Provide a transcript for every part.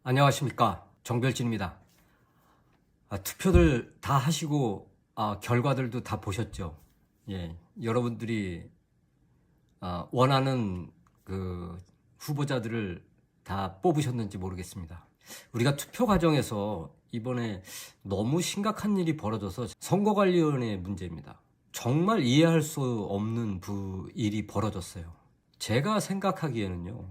안녕하십니까, 정별진입니다. 투표들 다 하시고 결과들도 다 보셨죠? 예, 여러분들이 원하는 그 후보자들을 다 뽑으셨는지 모르겠습니다. 우리가 투표 과정에서 이번에 너무 심각한 일이 벌어져서 선거관리위원회 문제입니다. 정말 이해할 수 없는 일이 벌어졌어요. 제가 생각하기에는요,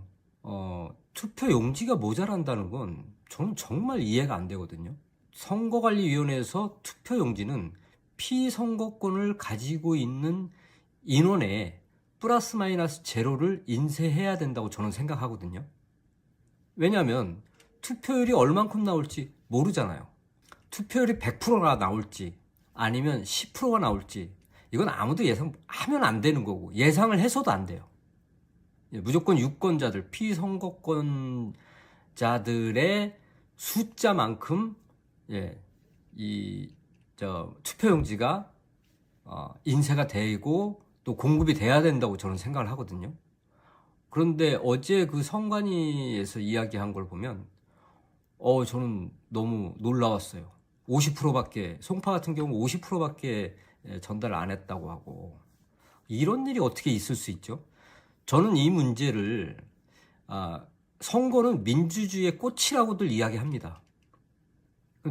투표 용지가 모자란다는 건 저는 정말 이해가 안 되거든요. 선거관리위원회에서 투표 용지는 피선거권을 가지고 있는 인원에 플러스 마이너스 제로를 인쇄해야 된다고 저는 생각하거든요. 왜냐하면 투표율이 얼만큼 나올지 모르잖아요. 투표율이 100%가 나올지 아니면 10%가 나올지 이건 아무도 예상하면 안 되는 거고 예상을 해서도 안 돼요. 무조건 유권자들, 피선거권자들의 숫자만큼 투표용지가 인쇄가 되고 또 공급이 돼야 된다고 저는 생각을 하거든요. 그런데 어제 그 선관위에서 이야기한 걸 보면 저는 너무 놀라웠어요. 50%밖에, 송파 같은 경우 50%밖에 전달을 안 했다고 하고, 이런 일이 어떻게 있을 수 있죠? 저는 이 문제를 선거는 민주주의의 꽃이라고들 이야기합니다.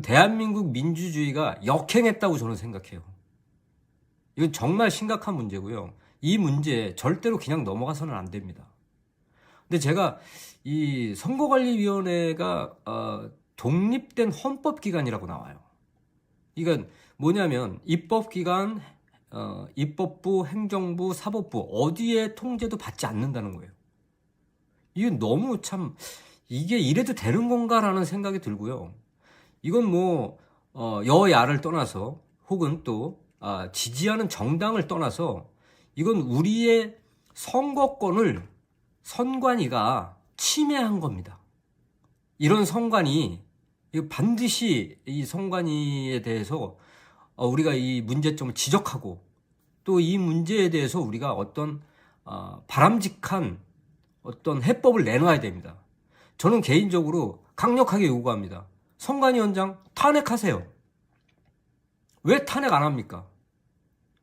대한민국 민주주의가 역행했다고 저는 생각해요. 이건 정말 심각한 문제고요. 이 문제 절대로 그냥 넘어가서는 안 됩니다. 근데 제가 이 선거관리위원회가 독립된 헌법기관이라고 나와요. 이건 뭐냐면 입법기관, 입법부, 행정부, 사법부 어디에 통제도 받지 않는다는 거예요. 이건 너무 참 이게 이래도 되는 건가라는 생각이 들고요. 이건 뭐 여야를 떠나서 혹은 또 지지하는 정당을 떠나서 이건 우리의 선거권을 선관위가 침해한 겁니다. 이런 선관위, 이거 반드시 이 선관위에 대해서 우리가 이 문제점을 지적하고 또 이 문제에 대해서 우리가 어떤 바람직한 어떤 해법을 내놔야 됩니다. 저는 개인적으로 강력하게 요구합니다. 선관위원장 탄핵하세요. 왜 탄핵 안 합니까?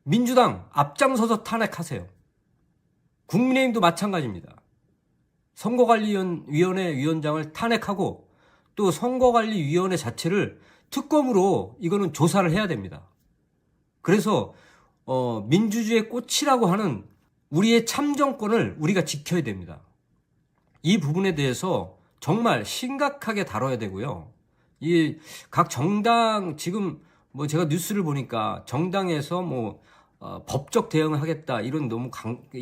민주당 앞장서서 탄핵하세요. 국민의힘도 마찬가지입니다. 선거관리위원회 위원장을 탄핵하고 또 선거관리위원회 자체를 특검으로 이거는 조사를 해야 됩니다. 그래서 민주주의의 꽃이라고 하는 우리의 참정권을 우리가 지켜야 됩니다. 이 부분에 대해서 정말 심각하게 다뤄야 되고요. 이 각 정당 지금 뭐 제가 뉴스를 보니까 정당에서 뭐 법적 대응을 하겠다 이런 너무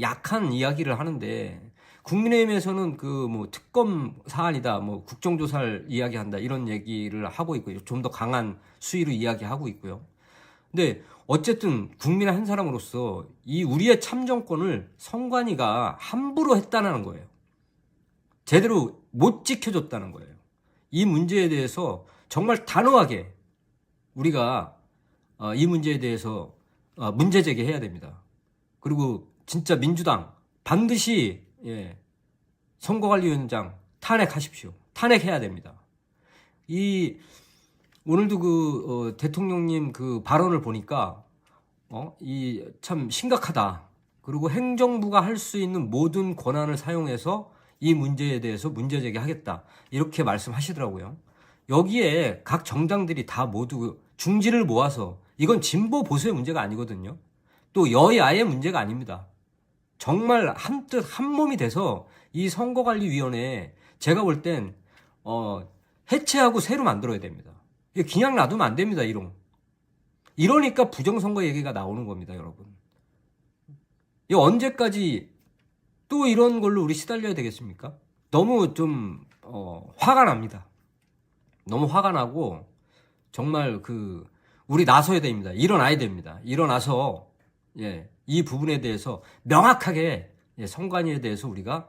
약한 이야기를 하는데 국민의힘에서는 그 뭐 특검 사안이다 뭐 국정조사를 이야기한다 이런 얘기를 하고 있고요. 좀 더 강한 수위로 이야기하고 있고요. 근데 어쨌든 국민의 한 사람으로서 이 우리의 참정권을 선관위가 함부로 했다는 거예요. 제대로 못 지켜줬다는 거예요. 이 문제에 대해서 정말 단호하게 우리가 이 문제에 대해서 문제 제기해야 됩니다. 그리고 진짜 민주당 반드시 선거관리위원장 탄핵하십시오. 탄핵해야 됩니다. 오늘도 그 대통령님 그 발언을 보니까 이 참 심각하다. 그리고 행정부가 할 수 있는 모든 권한을 사용해서 이 문제에 대해서 문제 제기하겠다. 이렇게 말씀하시더라고요. 여기에 각 정당들이 다 모두 중지를 모아서 이건 진보 보수의 문제가 아니거든요. 또 여야의 문제가 아닙니다. 정말 한뜻 한몸이 돼서 이 선거관리위원회 제가 볼 땐 해체하고 새로 만들어야 됩니다. 그냥 놔두면 안 됩니다. 이러니까 부정선거 얘기가 나오는 겁니다. 여러분. 이 언제까지 또 이런 걸로 우리 시달려야 되겠습니까? 너무 좀 화가 납니다. 너무 화가 나고 정말 우리 나서야 됩니다. 일어나야 됩니다. 일어나서 이 부분에 대해서 명확하게 선관위에 대해서 우리가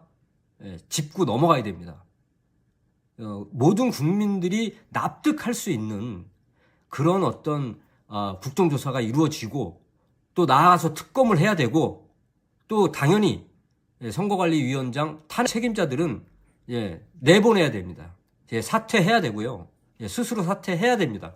짚고 넘어가야 됩니다. 모든 국민들이 납득할 수 있는 그런 어떤 국정조사가 이루어지고 또 나아가서 특검을 해야 되고 또 당연히 선거관리위원장 탄핵 책임자들은 내보내야 됩니다. 사퇴해야 되고요. 스스로 사퇴해야 됩니다.